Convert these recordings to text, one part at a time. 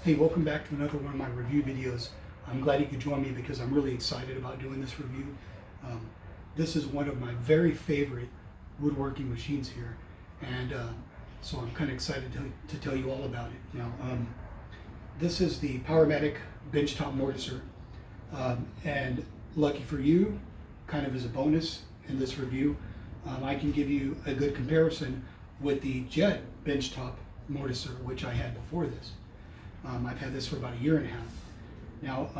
Hey, welcome back to another one of my review videos. I'm glad you could join me because I'm really excited about doing this review. This is one of my very favorite woodworking machines here, and so I'm kind of excited to tell you all about it. Now, this is the Powermatic Benchtop Mortiser, and lucky for you, kind of as a bonus in this review, I can give you a good comparison with the Jet Benchtop Mortiser, which I had before this. I've had this for about a year and a half. Now,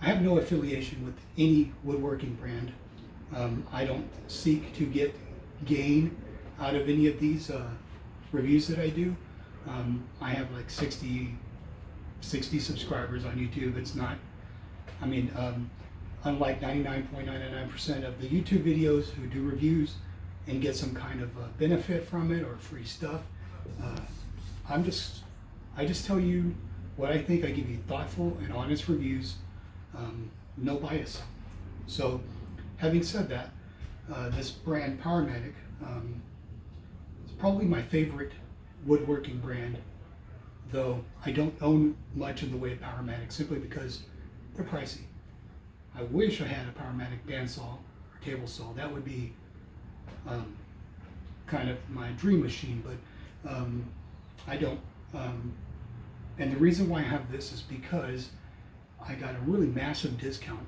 I have no affiliation with any woodworking brand. I don't seek to get gain out of any of these reviews that I do. I have like 60 subscribers on YouTube. It's not, I mean, unlike 99.99% of the YouTube videos who do reviews and get some kind of benefit from it or free stuff, I just tell you what I think. I give you thoughtful and honest reviews, no bias. So, having said that, this brand Powermatic is probably my favorite woodworking brand, though I don't own much in the way of Powermatic simply because they're pricey. I wish I had a Powermatic bandsaw or table saw. That would be kind of my dream machine, but I don't. And the reason why I have this is because I got a really massive discount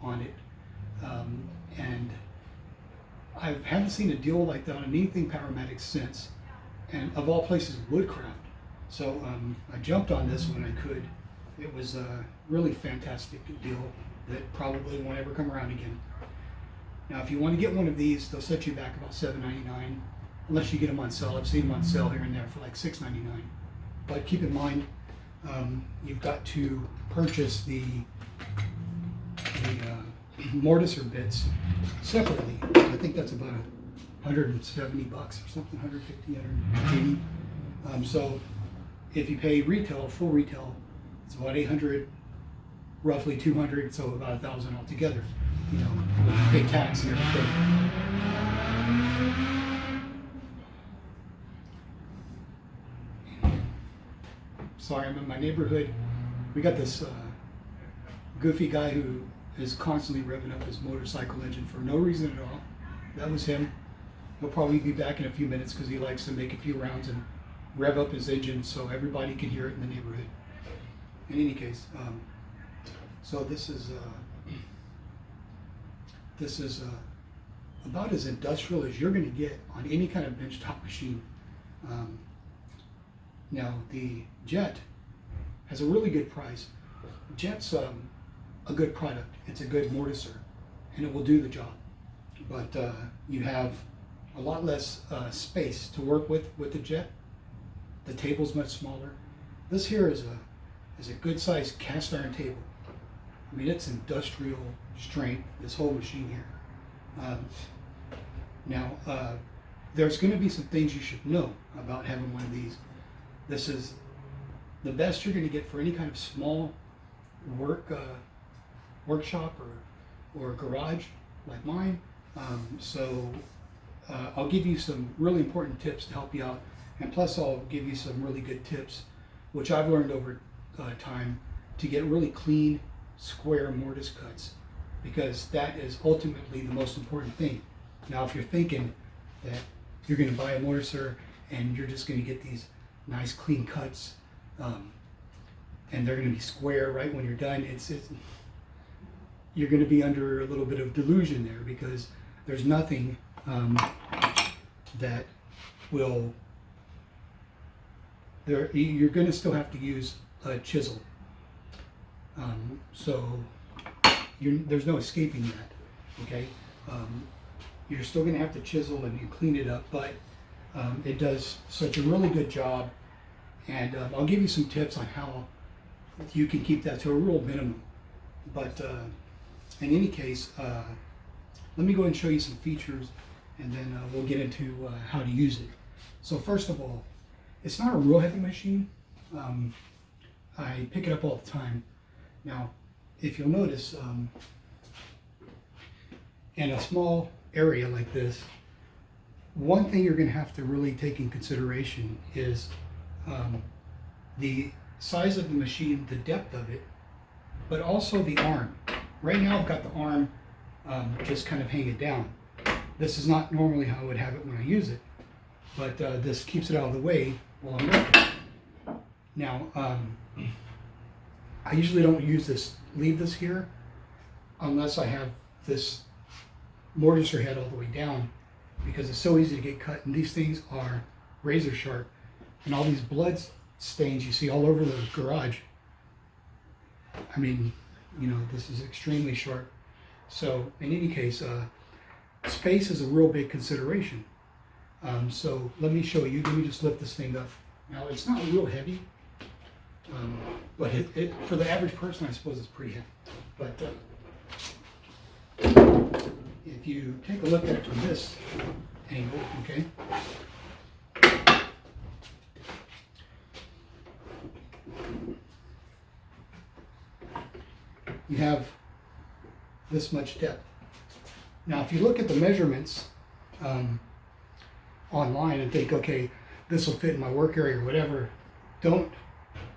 on it, and I haven't seen a deal like that on anything Powermatic since, and of all places, Woodcraft. So I jumped on this when I could. It was a really fantastic deal that probably won't ever come around again. Now, if you want to get one of these, they'll set you back about $7.99, unless you get them on sale. I've seen them on sale here and there for like $6.99. But keep in mind, you've got to purchase the mortiser bits separately. I think that's about $170 or something, 150, 180. So if you pay retail, full retail, it's about 800, roughly 200, so about 1,000 altogether. You know, with big tax and everything. Sorry, I'm in my neighborhood. We got this goofy guy who is constantly revving up his motorcycle engine for no reason at all. That was him. He'll probably be back in a few minutes because he likes to make a few rounds and rev up his engine so everybody can hear it in the neighborhood. In any case, so this is about as industrial as you're going to get on any kind of benchtop machine. Now, the Jet has a really good price. Jet's a good product. It's a good mortiser, and it will do the job. But you have a lot less space to work with the Jet. The table's much smaller. This here is a good-sized cast iron table. I mean, it's industrial strength, this whole machine here. Now, there's going to be some things you should know about having one of these. This is the best you're going to get for any kind of small workshop or garage like mine. I'll give you some really important tips to help you out, and plus I'll give you some really good tips, which I've learned over time, to get really clean, square mortise cuts, because that is ultimately the most important thing. Now, if you're thinking that you're going to buy a mortiser and you're just going to get these nice clean cuts, and they're going to be square right when you're done, you're going to be under a little bit of delusion there, because there's nothing that will. You're going to still have to use a chisel. There's no escaping that. Okay, you're still going to have to chisel and clean it up, but it does such a really good job, and I'll give you some tips on how you can keep that to a real minimum. But in any case, let me go ahead and show you some features, and then we'll get into how to use it. So first of all, it's not a real heavy machine. I pick it up all the time. Now, if you'll notice, in a small area like this, one thing you're going to have to really take in consideration is the size of the machine, the depth of it, but also the arm. Right now I've got the arm just kind of hanging down. This is not normally how I would have it when I use it, but this keeps it out of the way while I'm working. Now, I usually don't leave this here unless I have this mortiser head all the way down, because it's so easy to get cut, and these things are razor sharp, and all these blood stains you see all over the garage, I mean, you know, this is extremely sharp. So in any case, space is a real big consideration. So let me show you. Let me just lift this thing up. Now it's not real heavy, but for the average person, I suppose it's pretty heavy. But if you take a look at it from this angle, okay, you have this much depth. Now, if you look at the measurements online and think, okay, this will fit in my work area or whatever, don't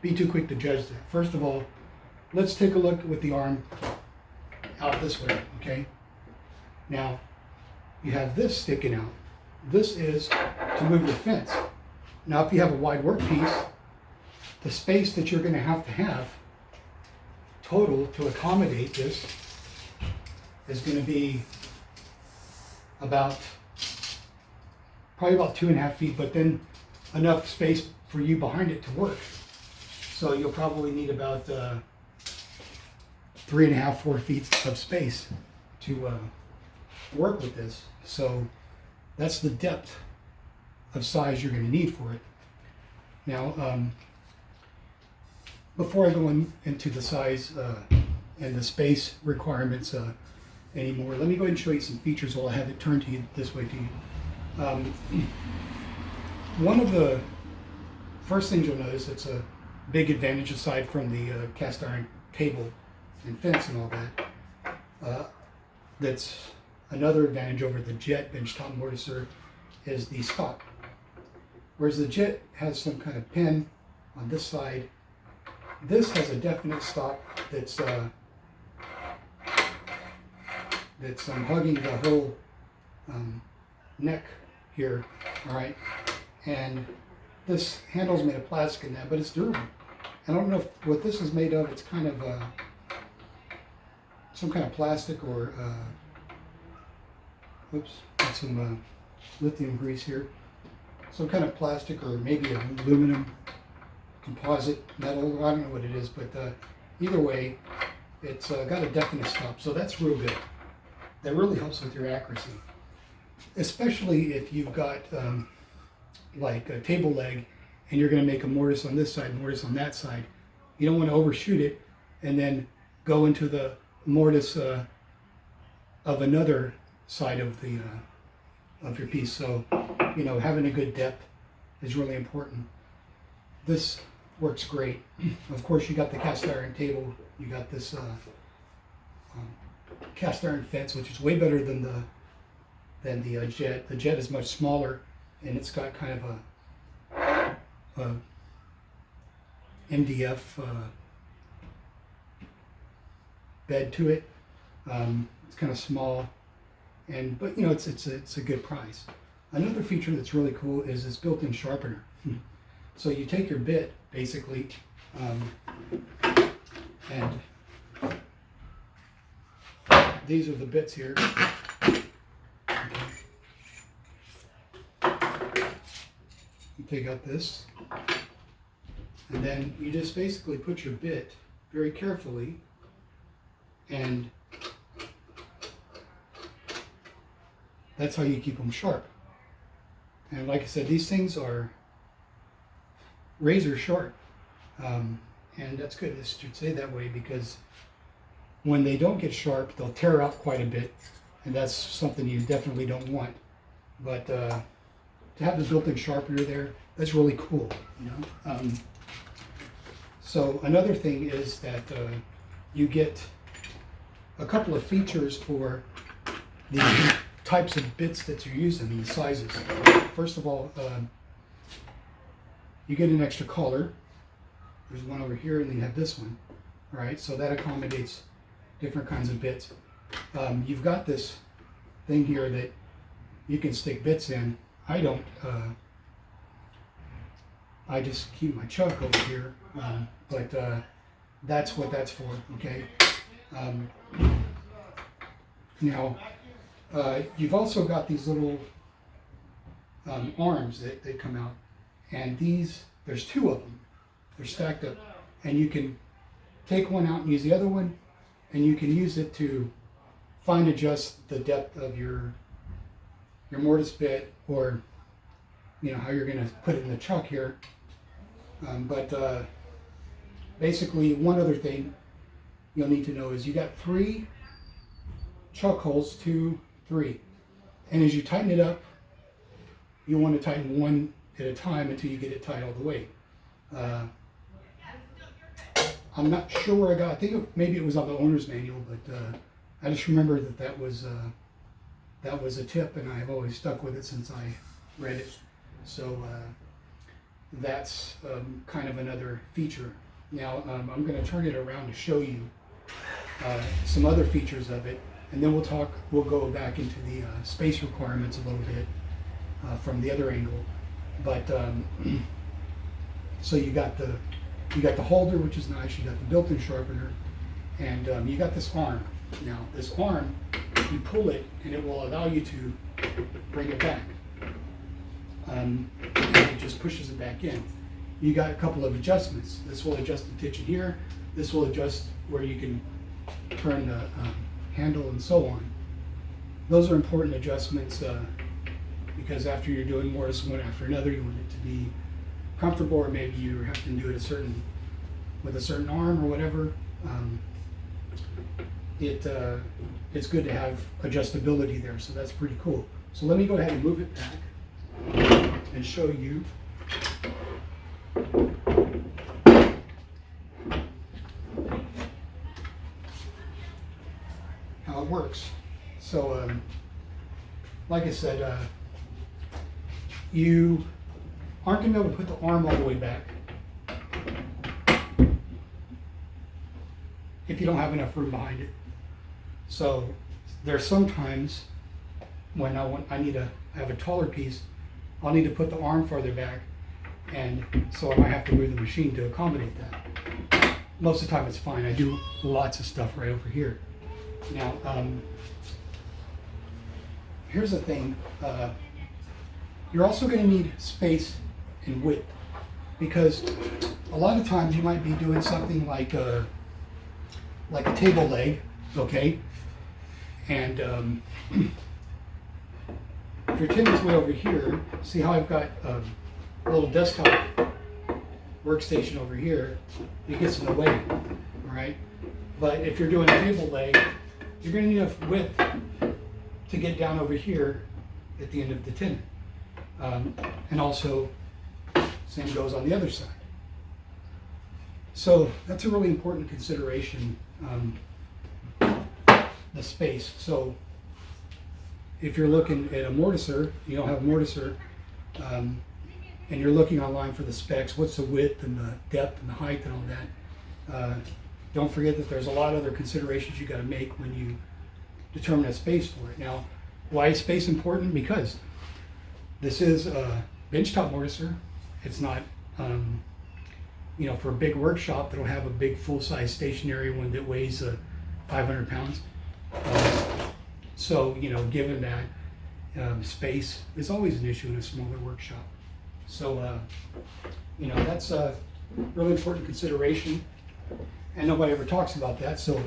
be too quick to judge that. First of all, let's take a look with the arm out this way, okay? Now, you have this sticking out. This is to move your fence. Now, if you have a wide workpiece, the space that you're going to have total to accommodate this is going to be probably about 2.5 feet, but then enough space for you behind it to work. So you'll probably need about 3.5, 4 feet of space to work with this. So that's the depth of size you're going to need for it. Now, before I go into the size and the space requirements anymore, let me go ahead and show you some features while I have it turned to you this way to you. One of the first things you'll notice that's a big advantage, aside from the cast iron table and fence and all that, that's another advantage over the Jet benchtop mortiser, is the stop. Whereas the Jet has some kind of pin on this side, this has a definite stop that's hugging the whole neck here, all right? And this handle's made of plastic and that, but it's durable. I don't know what this is made of. It's kind of some kind of plastic or oops, got some lithium grease here. Some kind of plastic or maybe an aluminum composite metal. I don't know what it is, but either way, it's got a definite stop, so that's real good. That really helps with your accuracy, especially if you've got like a table leg and you're going to make a mortise on this side, mortise on that side. You don't want to overshoot it and then go into the mortise of another side of the of your piece. So, you know, having a good depth is really important. This works great. Of course, you got the cast iron table. You got this cast iron fence, which is way better than the Jet. The Jet is much smaller, and it's got kind of a MDF bed to it. It's kind of small, but you know, it's a good price. Another feature that's really cool is this built-in sharpener. So you take your bit, basically, and these are the bits here. Okay. You take out this, and then you just basically put your bit very carefully, and that's how you keep them sharp. And like I said, these things are razor sharp, and that's good. This should say that way, because when they don't get sharp, they'll tear out quite a bit, and that's something you definitely don't want. But to have the built-in sharpener there, that's really cool, you know. So another thing is that you get a couple of features for the types of bits that you're using, these sizes. First of all, you get an extra collar, There's one over here, and then you have this one. All right, so that accommodates different kinds of bits. You've got this thing here that you can stick bits in. I don't. I just keep my chuck over here, but that's what that's for. Okay. Now, you've also got these little arms that come out, and there's two of them. They're stacked up, and you can take one out and use the other one, and you can use it to fine adjust the depth of your mortise bit, or how you're going to put it in the chuck here. But basically, one other thing you'll need to know is you got 3 chuck holes, 2, 3, and as you tighten it up, you want to tighten one at a time until you get it tight all the way. I'm not sure where I think maybe it was on the owner's manual, but I just remember that was a tip, and I've always stuck with it since I read it. So that's kind of another feature. Now I'm going to turn it around to show you some other features of it, and then we'll go back into the space requirements a little bit from the other angle. But so you got the holder, which is nice. You got the built-in sharpener, and you got this arm. Now this arm, you pull it, and it will allow you to bring it back. And it just pushes it back in. You got a couple of adjustments. This will adjust the tension here. This will adjust where you can turn the handle and so on. Those are important adjustments because after you're doing mortise one after another, you want it to be comfortable, or maybe you have to do it with a certain arm or whatever. It's good to have adjustability there, so that's pretty cool. So let me go ahead and move it back and show you how it works. So like I said, you aren't going to be able to put the arm all the way back if you don't have enough room behind it. So there's sometimes when I need to have a taller piece, I'll need to put the arm farther back, and so I might have to move the machine to accommodate that. Most of the time it's fine. I do lots of stuff right over here. Now, here's the thing. You're also going to need space and width, because a lot of times you might be doing something like a table leg, okay? And if your tendon's way over here, see how I've got a little desktop workstation over here, it gets in the way, all right? But if you're doing a table leg, you're going to need enough width to get down over here at the end of the tendon. And also, same goes on the other side. So that's a really important consideration, the space. So if you're looking at a mortiser, you don't have a mortiser, and you're looking online for the specs, what's the width and the depth and the height and all that, don't forget that there's a lot of other considerations you got to make when you determine a space for it. Now, why is space important? Because this is a benchtop mortiser. It's not, for a big workshop that'll have a big full-size stationary one that weighs 500 pounds. So, given that, space is always an issue in a smaller workshop. So, that's a really important consideration, and nobody ever talks about that, so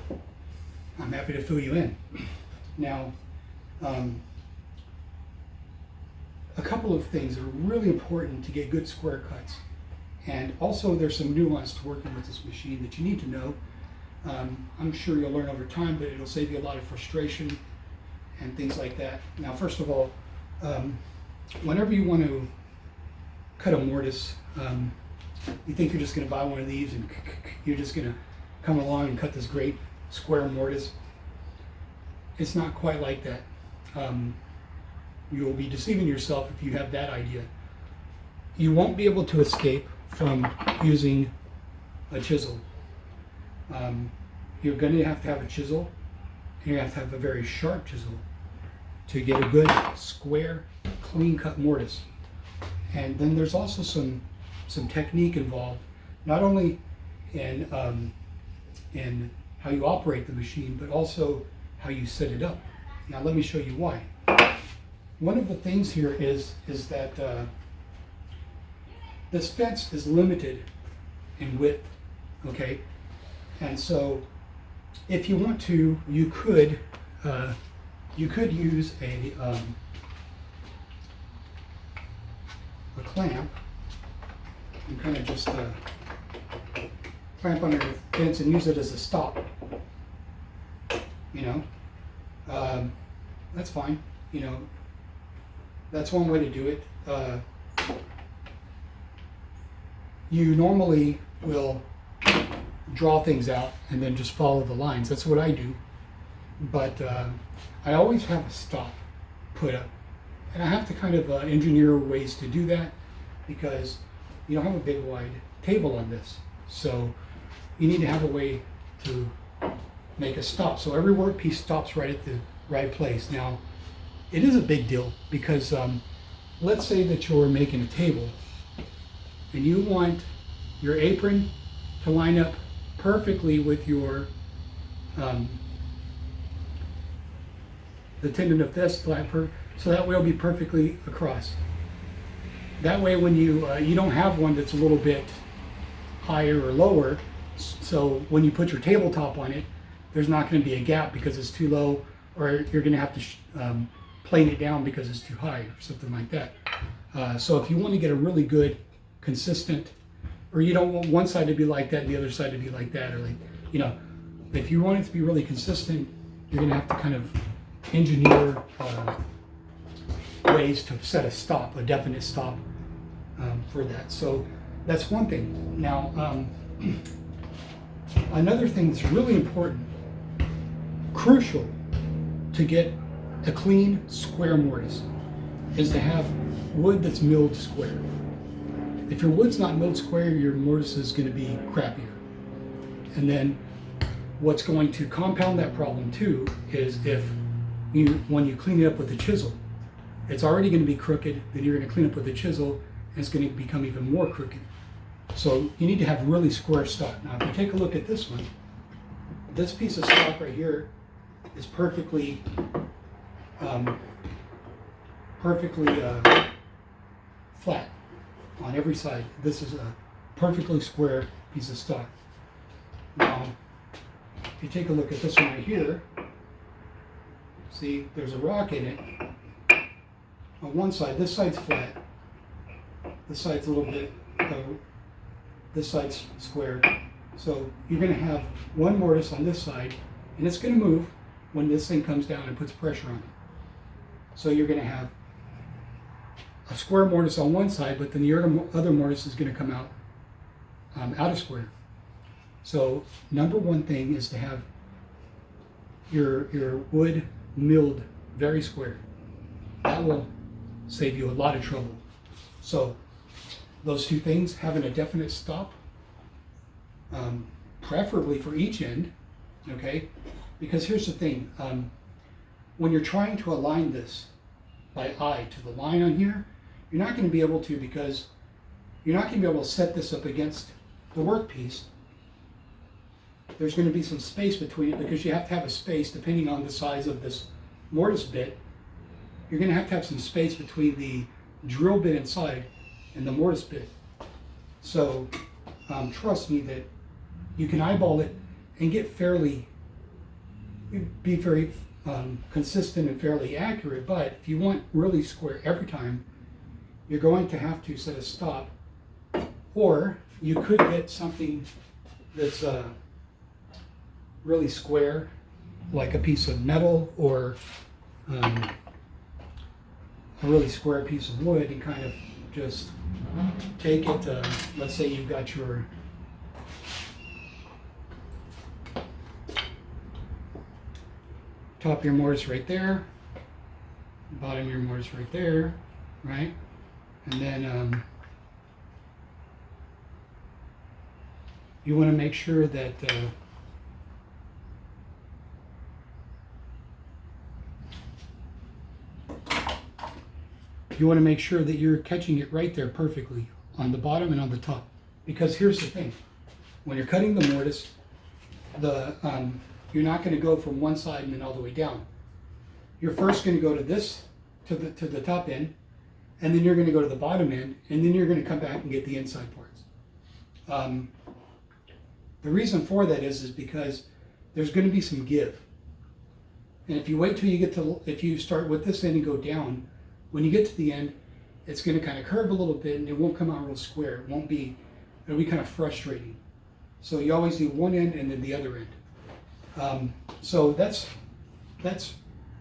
I'm happy to fill you in. Now, a couple of things that are really important to get good square cuts, and also there's some nuance to working with this machine that you need to know. I'm sure you'll learn over time, but it'll save you a lot of frustration and things like that. Now, first of all, whenever you want to cut a mortise, you think you're just going to buy one of these and you're just going to come along and cut this great square mortise. It's not quite like that. You'll be deceiving yourself if you have that idea. You won't be able to escape from using a chisel. You're going to have a chisel, and you have to have a very sharp chisel to get a good square, clean-cut mortise. And then there's also some technique involved, not only in how you operate the machine, but also how you set it up. Now let me show you why. One of the things here is that this fence is limited in width, okay? And so if you want to, you could use a clamp and kind of just clamp under the fence and use it as a stop. You know, that's fine. You know, that's one way to do it. You normally will draw things out and then just follow the lines. That's what I do. But I always have a stop put up. And I have to kind of engineer ways to do that because you don't have a big wide table on this. So you need to have a way to make a stop. So every workpiece stops right at the right place. Now, it is a big deal because let's say that you're making a table and you want your apron to line up perfectly with your the tendon of this flapper, so that way it'll be perfectly across. That way when you don't have one that's a little bit higher or lower, so when you put your tabletop on it, there's not going to be a gap because it's too low, or you're going to have to plane it down because it's too high or something like that. So if you want to get a really good, consistent, or you don't want one side to be like that and the other side to be like that, or like, you know, if you want it to be really consistent, you're going to have to kind of engineer ways to set a stop, a definite stop for that. So that's one thing. Now, another thing that's really important, crucial to get a clean square mortise, is to have wood that's milled square. If your wood's not milled square, your mortise is going to be crappier. And then what's going to compound that problem too is when you clean it up with a chisel, it's already going to be crooked, then you're going to clean up with a chisel, and it's going to become even more crooked. So you need to have really square stock. Now if you take a look at this one, this piece of stock right here is perfectly flat on every side. This is a perfectly square piece of stock. Now, if you take a look at this one right here, see there's a rock in it. On one side, this side's flat. This side's a little bit, this side's square. So you're going to have one mortise on this side, and it's going to move when this thing comes down and puts pressure on it. So you're going to have a square mortise on one side, but then the other mortise is going to come out out of square. So number one thing is to have your wood milled very square. That will save you a lot of trouble. So those two things, having a definite stop, preferably for each end, okay? Because here's the thing, when you're trying to align this by eye to the line on here, you're not going to be able to, because you're not going to be able to set this up against the workpiece. There's going to be some space between it because you have to have a space depending on the size of this mortise bit. You're going to have some space between the drill bit inside and the mortise bit. So trust me that you can eyeball it and get be very consistent and fairly accurate, but if you want really square every time, you're going to have to set a stop, or you could get something that's really square, like a piece of metal or a really square piece of wood, and kind of just take it, let's say you've got your top of your mortise right there, bottom of your mortise right there, right? And then you want to make sure that you're catching it right there perfectly on the bottom and on the top. Because here's the thing, when you're cutting the mortise, you're not going to go from one side and then all the way down. You're first going to go to the top end, and then you're going to go to the bottom end, and then you're going to come back and get the inside parts. The reason for that is because there's going to be some give. And if you wait till you if you start with this end and go down, when you get to the end, it's going to kind of curve a little bit and it won't come out real square. It'll be kind of frustrating. So you always do one end and then the other end. So that's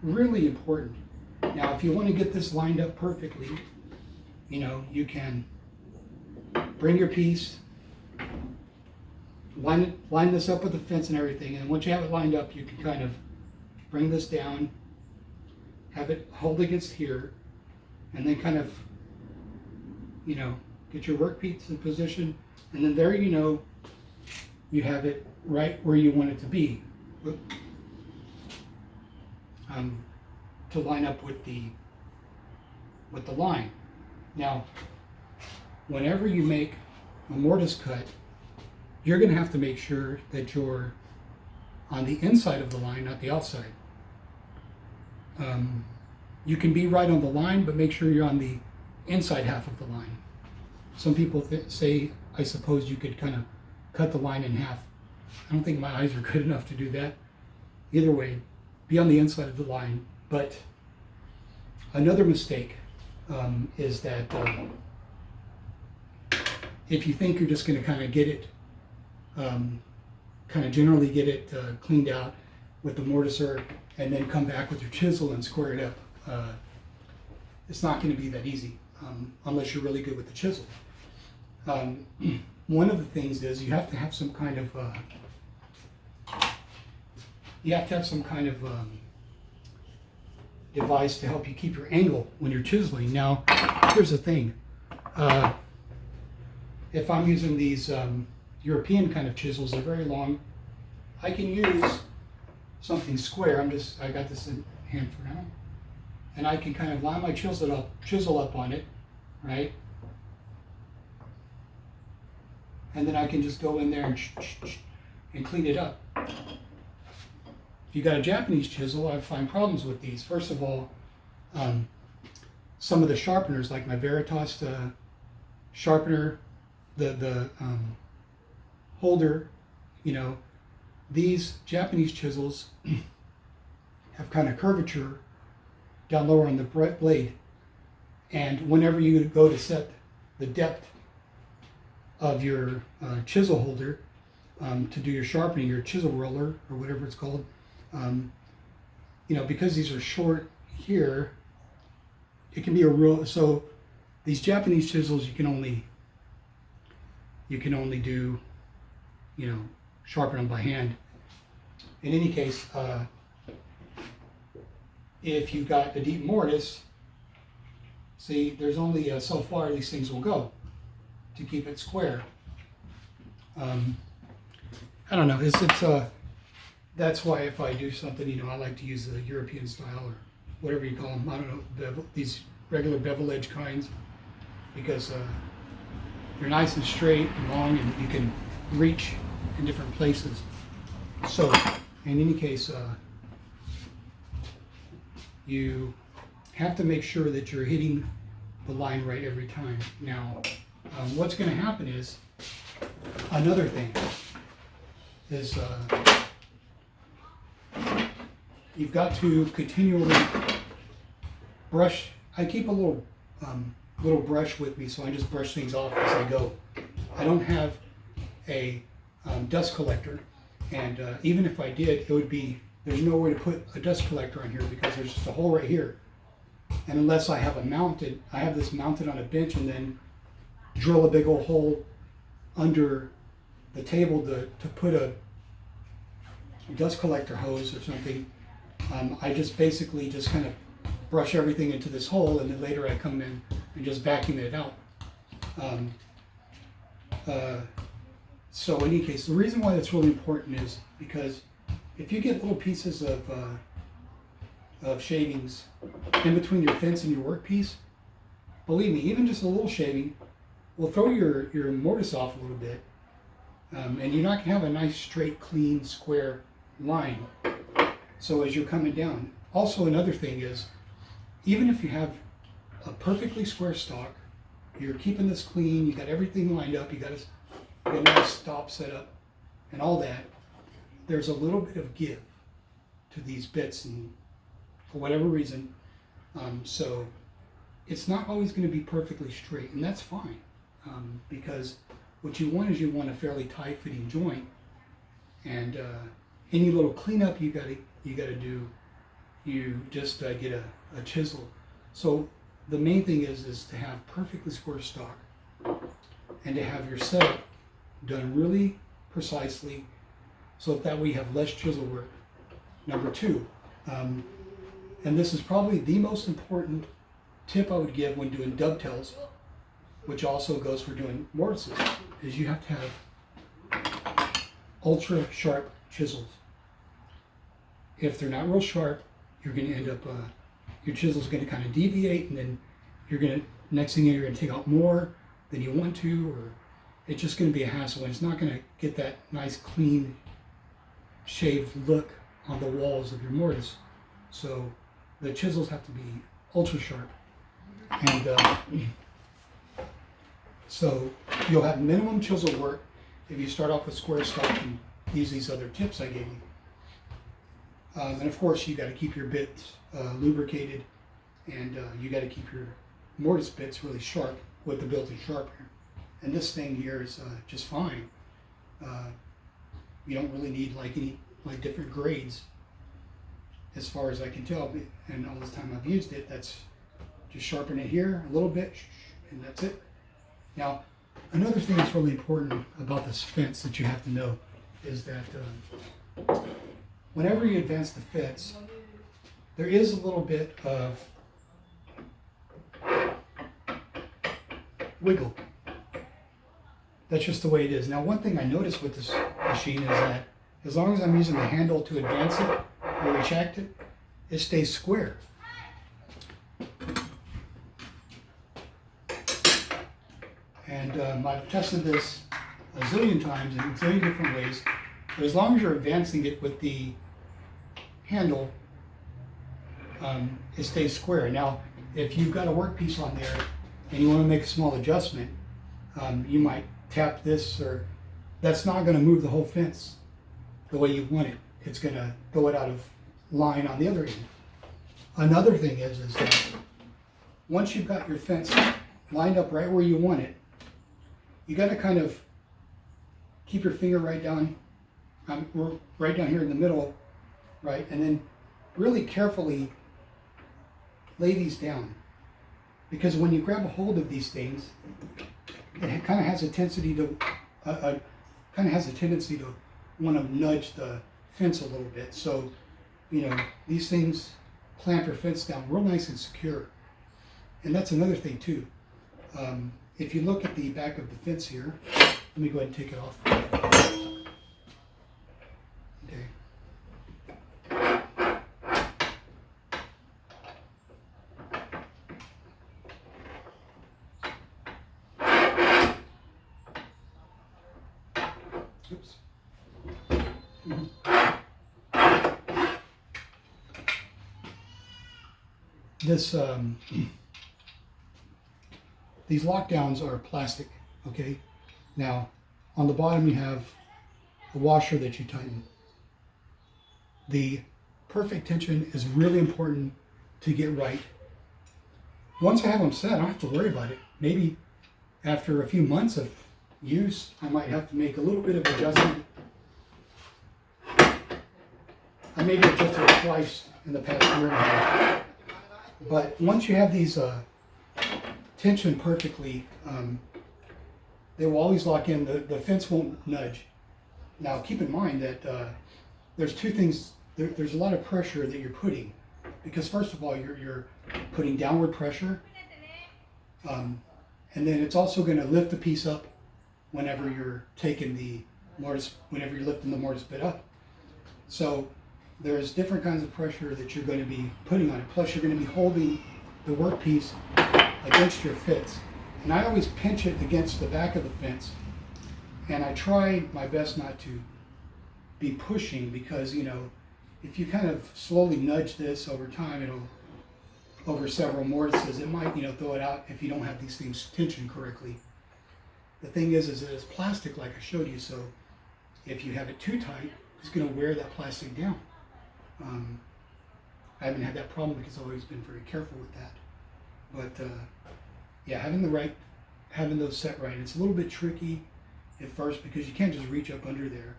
really important. Now, if you want to get this lined up perfectly, you can bring your piece, line this up with the fence and everything, and once you have it lined up, you can kind of bring this down, have it hold against here, and then kind of, get your workpiece in position, and then there you have it right where you want it to be, to line up with the line. Now, whenever you make a mortise cut, you're going to have to make sure that you're on the inside of the line, not the outside. You can be right on the line, but make sure you're on the inside half of the line. Some people say, I suppose you could kind of cut the line in half. I don't think my eyes are good enough to do that. Either way, be on the inside of the line. But another mistake is that if you think you're just going to kind of get it, generally get it cleaned out with the mortiser and then come back with your chisel and square it up, it's not going to be that easy unless you're really good with the chisel. One of the things is you have to have some kind of device to help you keep your angle when you're chiseling. Now, here's the thing. If I'm using these European kind of chisels, they're very long. I can use something square. I got this in hand for now, and I can kind of line my chisel up on it, right? And then I can just go in there and clean it up. If you got a Japanese chisel, I find problems with these. First of all, some of the sharpeners, like my Veritas sharpener, the holder, these Japanese chisels have kind of curvature down lower on the blade. And whenever you go to set the depth of your chisel holder to do your sharpening, your chisel roller, or whatever it's called, because these are short here, it can be so these Japanese chisels you can only do, sharpen them by hand. In any case, if you've got a deep mortise, see, there's only so far these things will go to keep it square. I don't know. That's why if I do something, I like to use the European style or whatever you call them. I don't know, these regular bevel edge kinds, because they're nice and straight and long, and you can reach in different places. So, in any case, you have to make sure that you're hitting the line right every time. Now, what's going to happen is, another thing is you've got to continually brush. I keep a little brush with me, so I just brush things off as I go. I don't have a dust collector, and even if I did, there's nowhere to put a dust collector on here because there's just a hole right here. And unless I have this mounted on a bench and then drill a big old hole under the table to put a dust collector hose or something, I just basically just kind of brush everything into this hole, and then later I come in and just vacuum it out. So in any case, the reason why that's really important is because if you get little pieces of shavings in between your fence and your workpiece, believe me, even just a little shaving will throw your mortise off a little bit, and you're not going to have a nice straight, clean, square line. So as you're coming down, also another thing is, even if you have a perfectly square stock, you're keeping this clean, you got everything lined up, you got a nice stop set up, and all that, there's a little bit of give to these bits, and for whatever reason, so it's not always going to be perfectly straight, and that's fine, because what you want is you want a fairly tight fitting joint, and any little cleanup you gotta do, you just get a chisel. So the main thing is to have perfectly square stock, and to have your setup done really precisely, so that way you have less chisel work. Number two, and this is probably the most important tip I would give when doing dovetails, which also goes for doing mortises, is you have to have ultra sharp chisels. If they're not real sharp, you're going to end up, your chisel's going to kind of deviate, and then next thing you're going to take out more than you want to, or it's just going to be a hassle, and it's not going to get that nice clean shaved look on the walls of your mortise. So the chisels have to be ultra sharp, and so you'll have minimum chisel work if you start off with square stock and use these other tips I gave you. And of course, you got to keep your bits lubricated, and you got to keep your mortise bits really sharp with the built-in sharpener. And this thing here is just fine. You don't really need like different grades, as far as I can tell. And all this time I've used it, that's just sharpen it here a little bit, and that's it. Now, another thing that's really important about this fence that you have to know is that whenever you advance the fence, there is a little bit of wiggle. That's just the way it is. Now, one thing I noticed with this machine is that as long as I'm using the handle to advance it or retract it, it stays square. And I've tested this a zillion times in a zillion different ways, but as long as you're advancing it with the handle, it stays square. Now, if you've got a workpiece on there and you want to make a small adjustment, you might tap this, or that's not going to move the whole fence the way you want it. It's going to throw it out of line on the other end. Another thing is that once you've got your fence lined up right where you want it, you got to kind of keep your finger right down here in the middle, right, and then really carefully lay these down, because when you grab a hold of these things, it kind of has a tendency to want to nudge the fence a little bit. So, these things clamp your fence down real nice and secure. And that's another thing too. If you look at the back of the fence here, let me go ahead and take it off. Okay. Oops. This these lockdowns are plastic, okay? Now, on the bottom you have a washer that you tighten. The perfect tension is really important to get right. Once I have them set, I don't have to worry about it. Maybe after a few months of use, I might have to make a little bit of adjustment. I maybe adjusted it twice in the past year and a half. But once you have these tensioned perfectly, they will always lock in. The fence won't nudge. Now, keep in mind that there's two things. There's a lot of pressure that you're putting, because first of all, you're putting downward pressure, and then it's also going to lift the piece up whenever you're taking the mortise, whenever you're lifting the mortise bit up. So there's different kinds of pressure that you're going to be putting on it. Plus you're going to be holding the workpiece against your fence. And I always pinch it against the back of the fence. And I try my best not to be pushing, because, you know, if you kind of slowly nudge this over time, it'll, over several mortises, it might, you know, throw it out if you don't have these things tensioned correctly. The thing is that it's plastic, like I showed you, so if you have it too tight, it's going to wear that plastic down. I haven't had that problem because I've always been very careful with that. But yeah, having those set right. It's a little bit tricky at first because you can't just reach up under there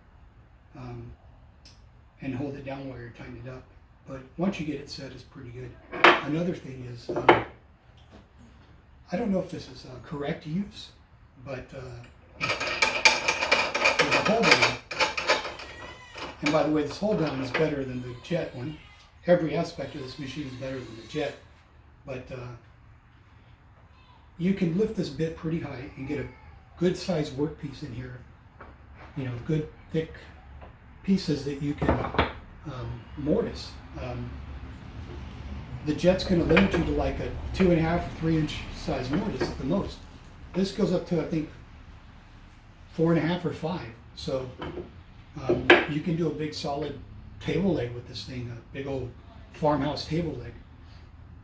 and hold it down while you're tightening it up. But once you get it set, it's pretty good. Another thing is, I don't know if this is correct use, but there's a hold down. And by the way, this hold down is better than the jet one. Every aspect of this machine is better than the jet. But you can lift this bit pretty high and get a good sized workpiece in here. You know, good thick pieces that you can mortise. The jet's going to limit you to like a 2.5 or 3 inch size mortise at the most. This goes up to, I think, 4.5 or 5. So you can do a big solid table leg with this thing, a big old farmhouse table leg.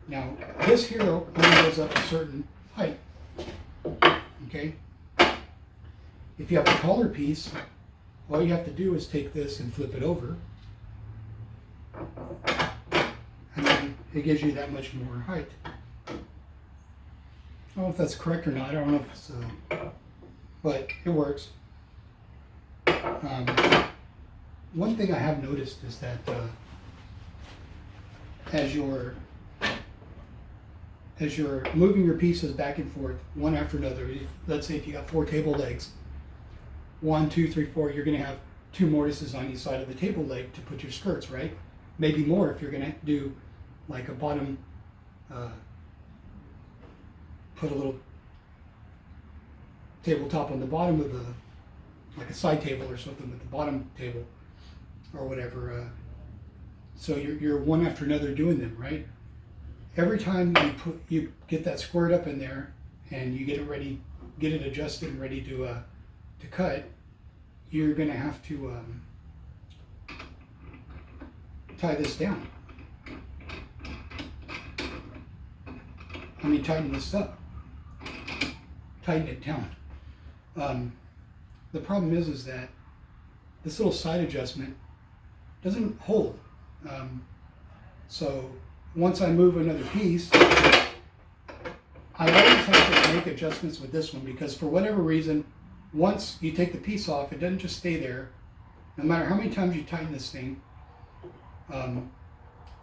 Now this here only goes up a certain height. Okay. If you have a taller piece, all you have to do is take this and flip it over, and then it gives you that much more height. I don't know if that's correct or not. I don't know if it's, but it works. One thing I have noticed is that as you're moving your pieces back and forth one after another, let's say if you got 4 table legs, 1, 2, 3, 4, you're going to have 2 mortises on each side of the table leg to put your skirts, right? Maybe more if you're going to do like a bottom, put a little tabletop on the bottom of the, like a side table or something with the bottom table or whatever. So you're one after another doing them, right? Every time you get that squared up in there and you get it ready, get it adjusted and ready to cut, you're going to have to tie this down. I mean, tighten this up. Tighten it down. The problem is that this little side adjustment doesn't hold. So once I move another piece, I always have to make adjustments with this one, because for whatever reason, once you take the piece off, it doesn't just stay there. No matter how many times you tighten this thing,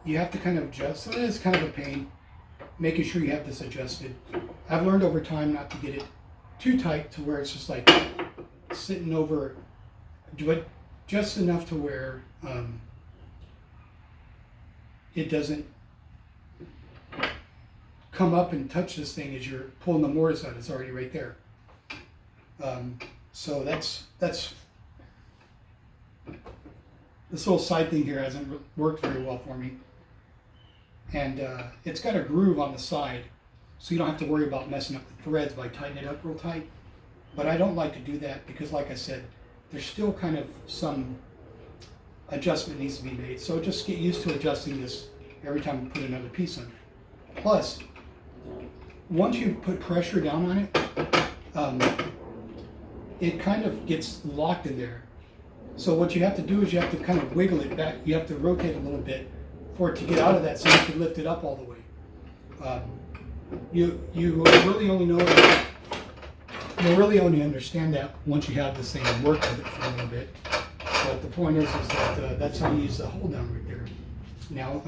you have to kind of adjust. So it is kind of a pain making sure you have this adjusted. I've learned over time not to get it too tight to where it's just like sitting over, but just enough to where it doesn't come up and touch this thing as you're pulling the mortise out. It's already right there. So that's this little side thing here hasn't worked very well for me, and it's got a groove on the side, so you don't have to worry about messing up the threads by tightening it up real tight. But I don't like to do that because, like I said, there's still kind of some adjustment needs to be made. So just get used to adjusting this every time you put another piece on. Plus, once you put pressure down on it, it kind of gets locked in there. So what you have to do is you have to kind of wiggle it back. You have to rotate a little bit for it to get out of that so you can lift it up all the way. You really only know that, you'll really only understand that once you have this thing and work with it for a little bit. But the point is that that's how you use the hold down right there. Now,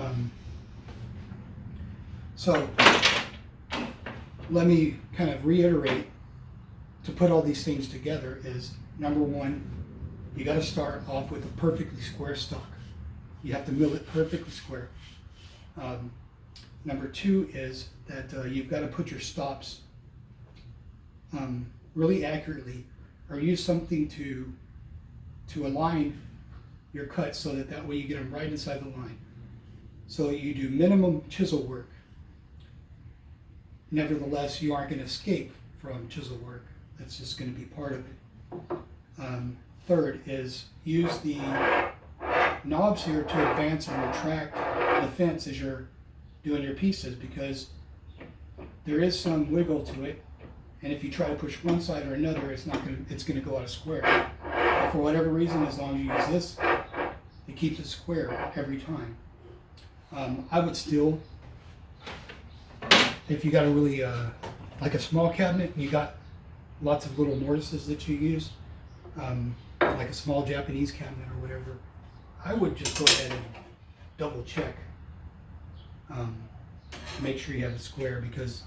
so let me kind of reiterate, to put all these things together is, number one, you got to start off with a perfectly square stock. You have to mill it perfectly square. Number two is that you've got to put your stops really accurately or use something to align your cuts so that way you get them right inside the line. So you do minimum chisel work. Nevertheless, you aren't going to escape from chisel work. That's just going to be part of it. Third is use the knobs here to advance and retract the fence as you're doing your pieces, because there is some wiggle to it, and if you try to push one side or another, it's going to go out of square. But for whatever reason, as long as you use this, it keeps it square every time. I would still, if you got a really like a small cabinet and you got lots of little mortises that you use, like a small Japanese cabinet or whatever, I would just go ahead and double check. Make sure you have it square, because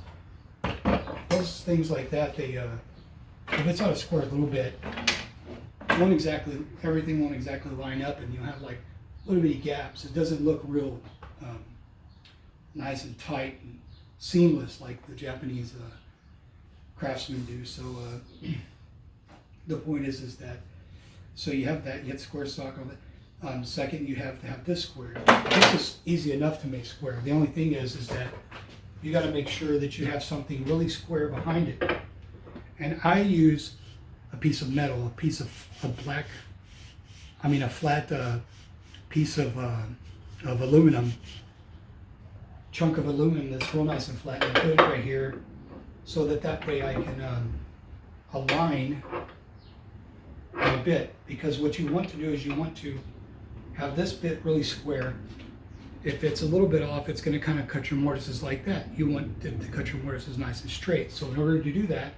those things like that, they if it's out of square a little bit, everything won't exactly line up, and you'll have like little bitty gaps. It doesn't look real nice and tight and seamless like the Japanese craftsmen do. So the point is that, so you have that, you have square stock on it. Second, you have to have this square. This is easy enough to make square. The only thing is that you got to make sure that you have something really square behind it. And I use a piece of metal, a piece of a flat piece of aluminum, chunk of aluminum that's real nice and flat, and I put it right here so that way I can align my bit, because what you want to do is you want to have this bit really square. If it's a little bit off, it's going to kind of cut your mortises like that. You want to cut your mortises nice and straight. So in order to do that,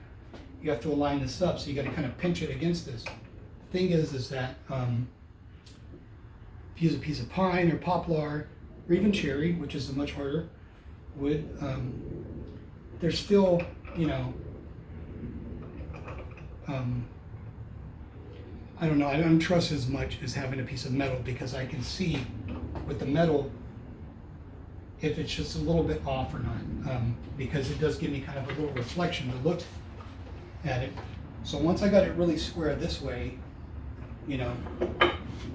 you have to align this up. So you got to kind of pinch it against this. The thing is that if you use a piece of pine or poplar or even cherry, which is a much harder wood, there's still, I don't know, I don't trust as much as having a piece of metal, because I can see with the metal if it's just a little bit off or not, because it does give me kind of a little reflection to look at it. So once I got it really square this way,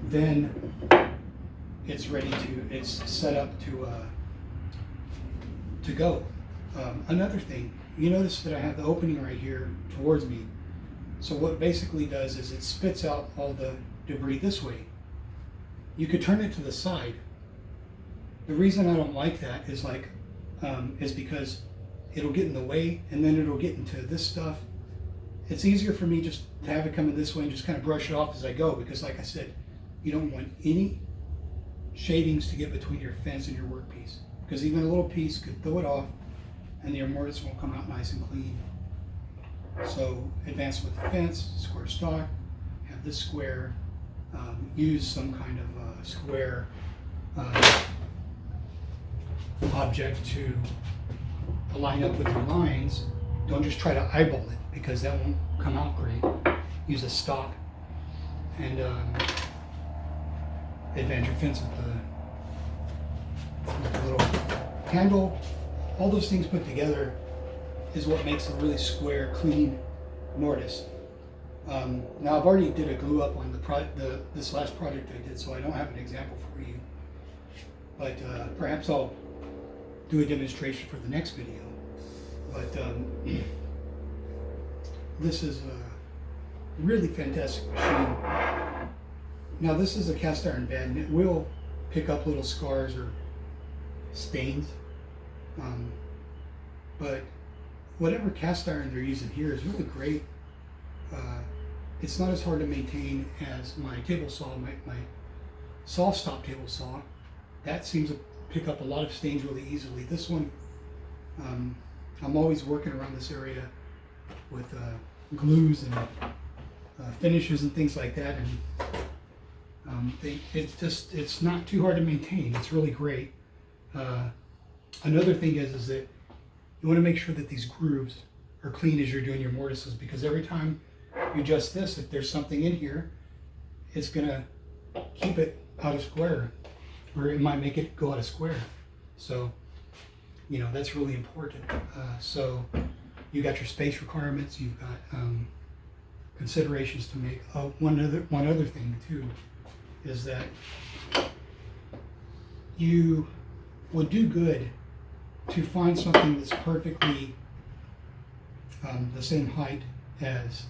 then it's ready it's set up to go. Another thing, you notice that I have the opening right here towards me. So what basically does is it spits out all the debris this way. You could turn it to the side. The reason I don't like that is because it'll get in the way, and then it'll get into this stuff. It's easier for me just to have it coming this way and just kind of brush it off as I go, because like I said, you don't want any shavings to get between your fence and your workpiece, because even a little piece could throw it off and your mortise won't come out nice and clean. So advance with the fence, square stock, have this square, use some kind of square object to align up with your lines. Don't just try to eyeball it, because that won't come out great. Use a stop and advance your fence with the little handle. All those things put together is what makes a really square, clean mortise. Now I've already did a glue up on this last project I did, so I don't have an example for you. But perhaps I'll do a demonstration for the next video. But this is a really fantastic machine. Now this is a cast iron bed, and it will pick up little scars or stains. But whatever cast iron they're using here is really great. It's not as hard to maintain as my table saw, my saw stop table saw. That seems to pick up a lot of stains really easily. This one, I'm always working around this area with glues and finishes and things like that, and it's not too hard to maintain. It's really great. Another thing is that you want to make sure that these grooves are clean as you're doing your mortises, because every time you adjust this, if there's something in here, it's gonna keep it out of square, or it might make it go out of square. So, that's really important. So you got your space requirements, you've got considerations to make. One other thing too is that you would do good to find something that's perfectly the same height as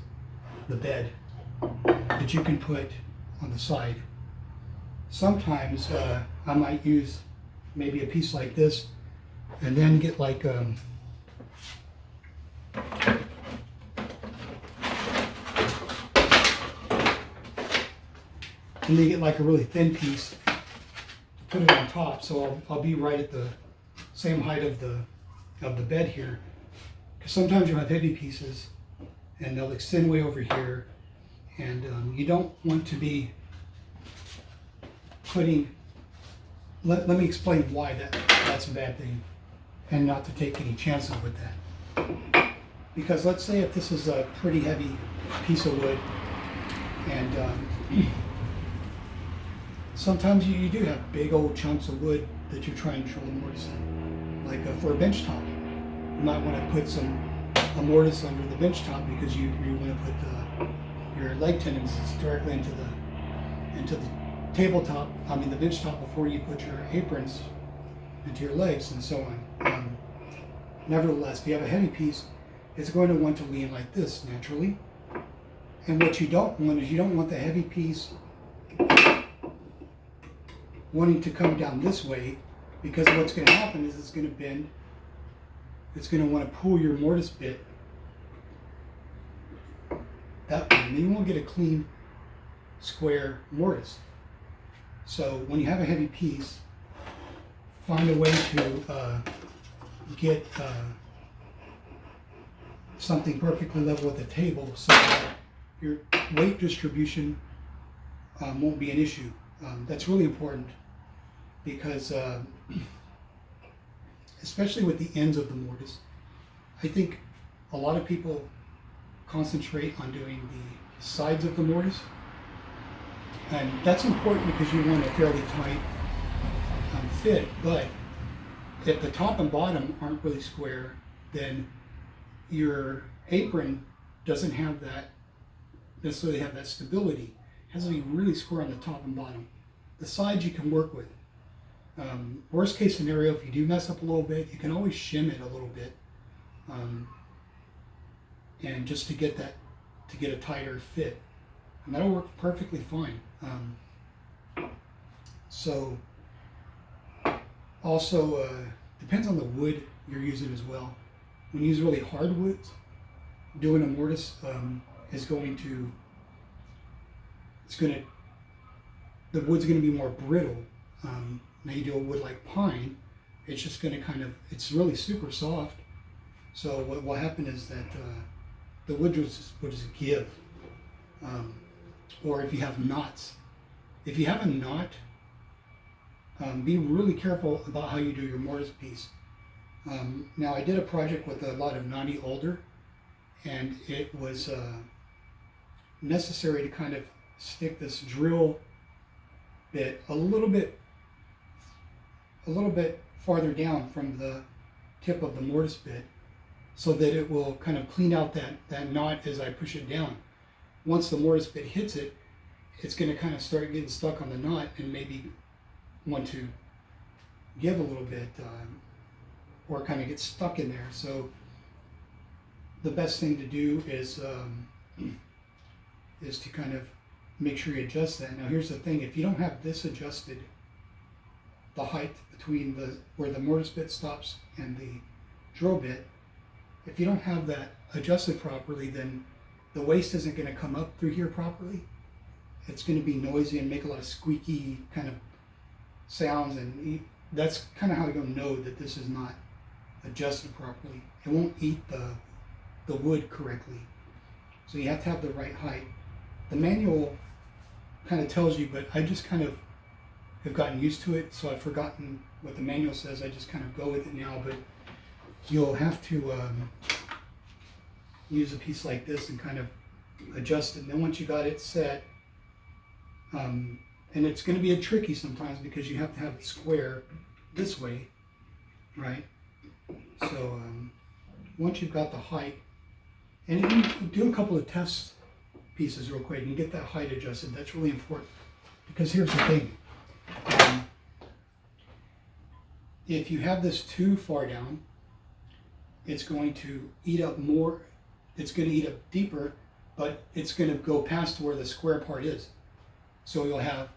the bed that you can put on the side. Sometimes I might use maybe a piece like this and then get like and then get like a really thin piece to put it on top, so I'll be right at the same height of the bed here. Because sometimes you have heavy pieces and they'll extend way over here, and you don't want to be putting. Let me explain why that's a bad thing, and not to take any chances with that. Because let's say if this is a pretty heavy piece of wood, and sometimes you do have big old chunks of wood that you're trying to drill a mortise in. Like for a bench top, you might want to put a mortise under the bench top because you want to put your leg tendons directly into the tabletop, the bench top, before you put your aprons into your legs and so on. Nevertheless, if you have a heavy piece, it's going to want to lean like this naturally. And what you don't want is you don't want the heavy piece wanting to come down this way, because what's going to happen is it's going to bend. It's going to want to pull your mortise bit that way, and then you won't get a clean square mortise. So when you have a heavy piece, find a way to get something perfectly level with the table so that your weight distribution won't be an issue. That's really important because especially with the ends of the mortise, I think a lot of people concentrate on doing the sides of the mortise, and that's important because you want a fairly tight fit. But if the top and bottom aren't really square, then your apron doesn't have that necessarily have that stability. It has to be really square on the top and bottom. The sides you can work with. Worst case scenario, if you do mess up a little bit, you can always shim it a little bit, and just to get a tighter fit, and that'll work perfectly fine. So also depends on the wood you're using as well. When you use really hard woods, doing a mortise the wood's going to be more brittle. Now you do a wood like pine, it's just going to it's really super soft. So what will happen is that the wood will just give. Or if you have knots. If you have a knot, be really careful about how you do your mortise piece. Now I did a project with a lot of knotty alder, and it was necessary to kind of stick this drill bit a little bit farther down from the tip of the mortise bit, so that it will kind of clean out that knot as I push it down. Once the mortise bit hits it, it's going to kind of start getting stuck on the knot and maybe want to give a little bit or kind of get stuck in there. So the best thing to do is to kind of make sure you adjust that. Now here's the thing, if you don't have this adjusted, the height between where the mortise bit stops and the drill bit, if you don't have that adjusted properly, then the waste isn't going to come up through here properly. It's going to be noisy and make a lot of squeaky kind of sounds, and that's kind of how you'll know that this is not adjusted properly. It won't eat the wood correctly. So you have to have the right height. The manual kind of tells you, but I just kind of have gotten used to it, so I've forgotten what the manual says. I just kind of go with it now, but you'll have to use a piece like this and kind of adjust it. And then once you got it set, and it's going to be tricky sometimes because you have to have it square this way, right? So once you've got the height, and you can do a couple of tests pieces real quick and get that height adjusted. That's really important, because here's the thing. If you have this too far down, it's going to eat up more, it's going to eat up deeper, but it's going to go past where the square part is. So you'll have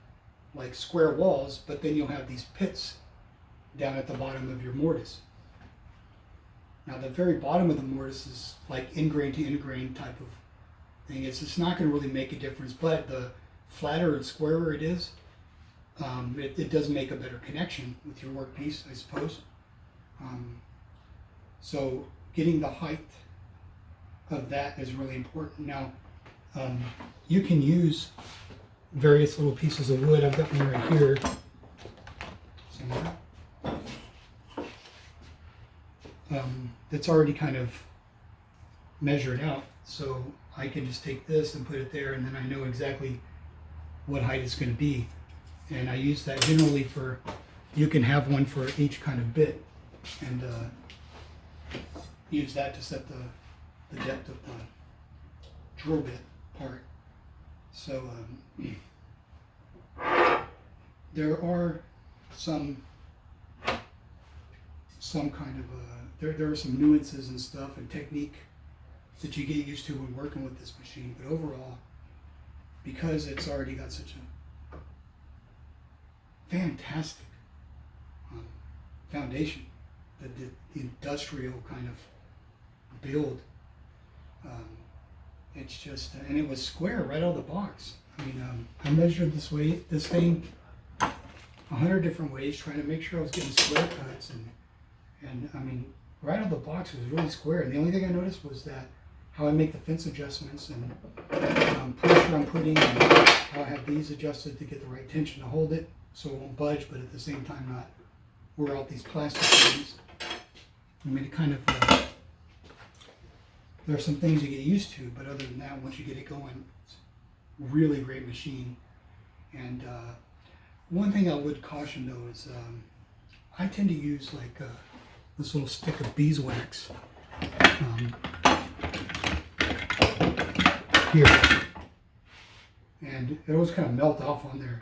like square walls, but then you'll have these pits down at the bottom of your mortise. Now the very bottom of the mortise is like in-grain to in-grain type of thing. It's just not going to really make a difference, but the flatter and squarer it is, it does make a better connection with your workpiece, I suppose. So getting the height of that is really important. Now, you can use various little pieces of wood. I've got one right here somewhere. That's already kind of measured out. So I can just take this and put it there, and then I know exactly what height it's going to be. And I use that generally for, you can have one for each kind of bit, and use that to set the depth of the drill bit part. So there are some kind of there are some nuances and stuff and technique that you get used to when working with this machine, but overall, because it's already got such a fantastic foundation, the industrial kind of build, it's just, and it was square right out of the box. I mean, I measured this thing 100 different ways, trying to make sure I was getting square cuts, and I mean, right out of the box it was really square. And the only thing I noticed was that how I make the fence adjustments and pressure I'm putting, and how I have these adjusted to get the right tension to hold it so it won't budge, but at the same time not wear out these plastic things. I mean, it kind of, there are some things you get used to, but other than that, once you get it going, it's a really great machine. And one thing I would caution though is I tend to use like this little stick of beeswax here, and it always kind of melt off on there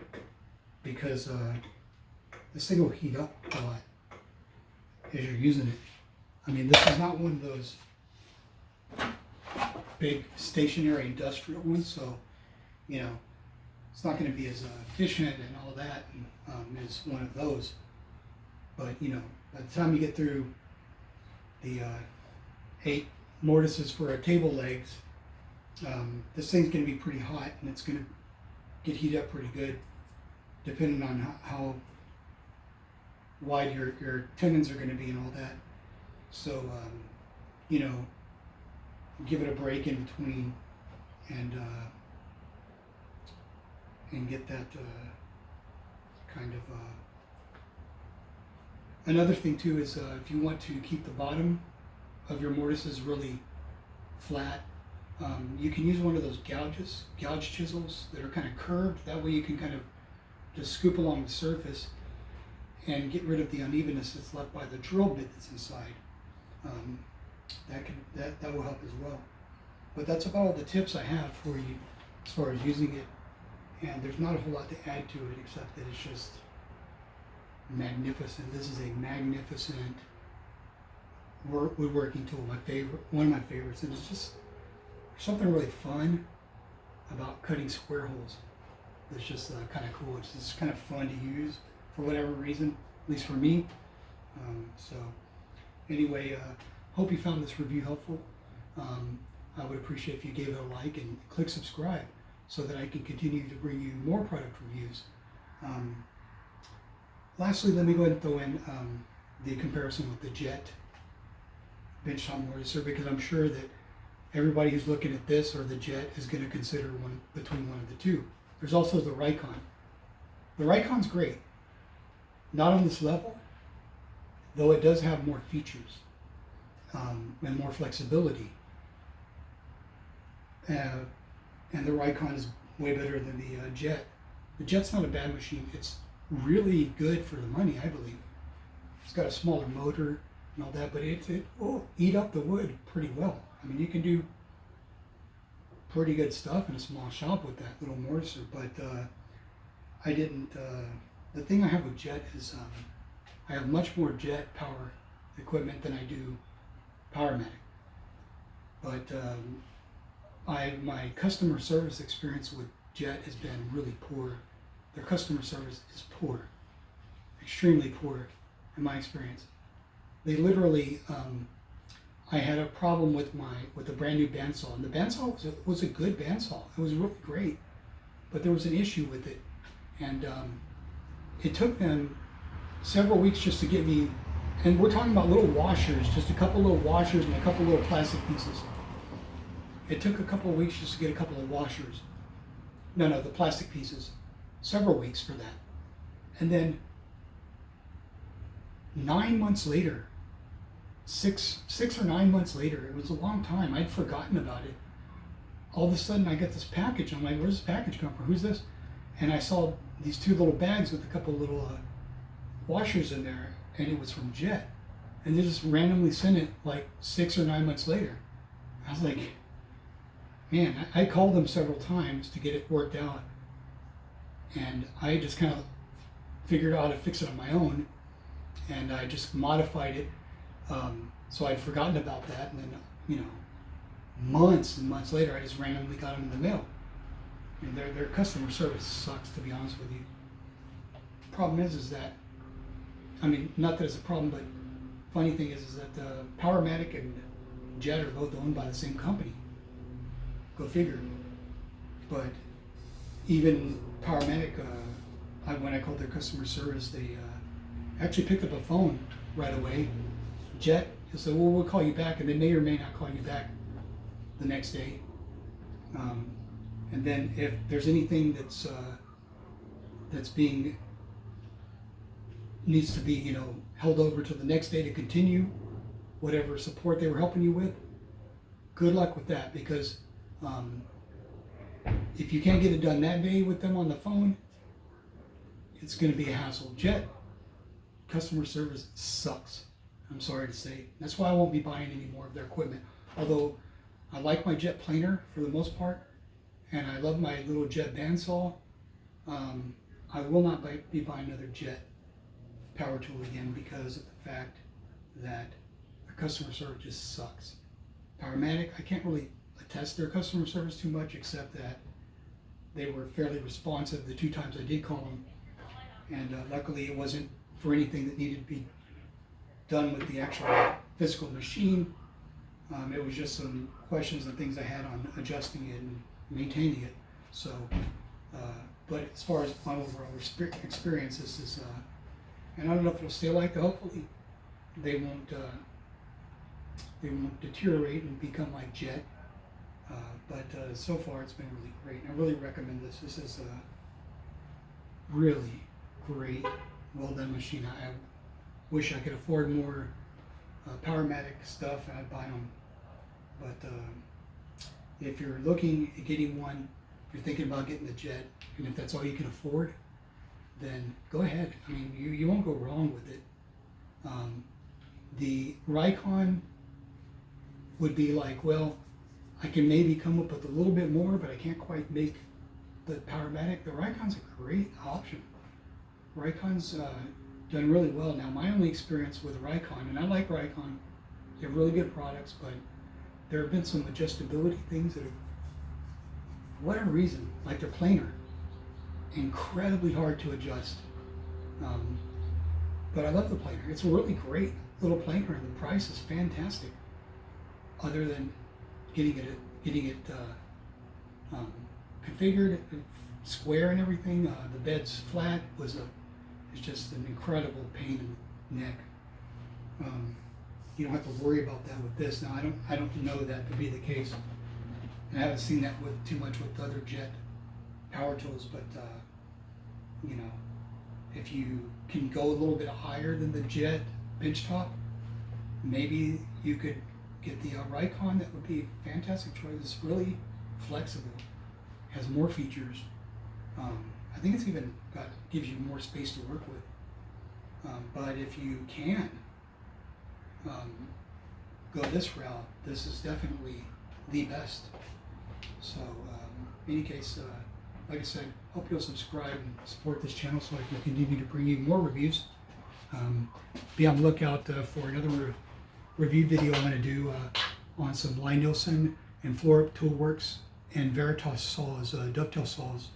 because this thing will heat up a lot as you're using it. I mean, this is not one of those big stationary industrial ones, so you know it's not going to be as efficient and all that as one of those. But you know, by the time you get through the 8 mortises for a table legs, this thing's going to be pretty hot, and it's going to get heated up pretty good, depending on how wide your tendons are going to be and all that. So you know, give it a break in between, and get that kind of. Another thing too is if you want to keep the bottom of your mortises really flat, you can use one of those gouge chisels that are kind of curved. That way you can kind of just scoop along the surface and get rid of the unevenness that's left by the drill bit that's inside. That will help as well. But that's about all the tips I have for you as far as using it. And there's not a whole lot to add to it except that it's just magnificent. This is a magnificent woodworking tool. One of my favorites, and it's just something really fun about cutting square holes. It's just kind of cool. It's just kind of fun to use for whatever reason, at least for me. So anyway, hope you found this review helpful. I would appreciate if you gave it a like and click subscribe so that I can continue to bring you more product reviews. Lastly, let me go ahead and throw in the comparison with the Jet Benchtop Mortiser, because I'm sure that everybody who's looking at this or the Jet is going to consider one between one of the two. There's also the Rikon. The Rikon's great. Not on this level, though it does have more features and more flexibility. And the Rikon is way better than the Jet. The Jet's not a bad machine. It's really good for the money, I believe. It's got a smaller motor and all that, but it will eat up the wood pretty well. I mean, you can do pretty good stuff in a small shop with that little mortiser, but I didn't. The thing I have with Jet is I have much more Jet power equipment than I do Powermatic. But my customer service experience with Jet has been really poor. Their customer service is poor, extremely poor in my experience. They literally, I had a problem with a brand new bandsaw, and the bandsaw was a good bandsaw. It was really great, but there was an issue with it, and it took them several weeks just to get me. And we're talking about little washers, just a couple little washers and a couple little plastic pieces. It took a couple of weeks just to get a couple of washers. No, the plastic pieces. Several weeks for that. And then 9 months later, six or 9 months later, it was a long time, I'd forgotten about it. All of a sudden I got this package. I'm like, where's this package come from? Who's this? And I saw these two little bags with a couple little washers in there, and it was from Jet. And they just randomly sent it like 6 or 9 months later. I was like, man, I called them several times to get it worked out. And I just kind of figured out how to fix it on my own. And I just modified it. So I'd forgotten about that. And then, months and months later, I just randomly got them in the mail. I mean, their customer service sucks, to be honest with you. Problem is that, I mean, not that it's a problem, but funny thing is that Powermatic and Jet are both owned by the same company. Go figure. But even Powermatic, when I called their customer service, they actually picked up a phone right away. Jet, they said, well, we'll call you back, and they may or may not call you back the next day. And then if there's anything that's needs to be, held over to the next day to continue whatever support they were helping you with, good luck with that, because if you can't get it done that day with them on the phone, it's going to be a hassle. Jet customer service sucks, I'm sorry to say. That's why I won't be buying any more of their equipment. Although I like my Jet planer for the most part, and I love my little Jet bandsaw, I will not be buying another Jet power tool again because of the fact that their customer service just sucks. Powermatic, I can't really attest their customer service too much, except that they were fairly responsive the 2 times I did call them, and luckily it wasn't for anything that needed to be done with the actual physical machine. It was just some questions and things I had on adjusting it and maintaining it. So, but as far as my overall experience, this is, and I don't know if it'll stay like that. Hopefully, they won't deteriorate and become like Jet. But so far, it's been really great. And I really recommend this. This is a really great, well done machine. I wish I could afford more Powermatic stuff, and I'd buy them. But if you're looking at getting one, if you're thinking about getting the Jet, and if that's all you can afford, then go ahead. I mean, you won't go wrong with it. The Raycon would be like, well, I can maybe come up with a little bit more, but I can't quite make the Powermatic. The Raycon's a great option. Raycon's done really well. Now, my only experience with Raycon, and I like Raycon, they're really good products, but there have been some adjustability things that have, for whatever reason, like their planer, incredibly hard to adjust. But I love the planer. It's a really great little planer, and the price is fantastic. Other than getting it configured, square and everything, the bed's flat it's just an incredible pain in the neck. You don't have to worry about that with this. Now, I don't know that to be the case, and I haven't seen that too much with other Jet power tools. But if you can go a little bit higher than the Jet benchtop, maybe you could get the Raycon. That would be a fantastic choice. It's really flexible, has more features. I think it's even gives you more space to work with. But if you can go this route, this is definitely the best. So in any case, like I said, hope you'll subscribe and support this channel so I can continue to bring you more reviews. Be on the lookout for another review video I'm going to do on some Line-Nielsen and Floor Up Toolworks and Veritas saws, dovetail saws.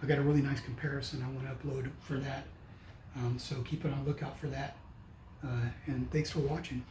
I got a really nice comparison I want to upload for that. So keep it on the lookout for that. And thanks for watching.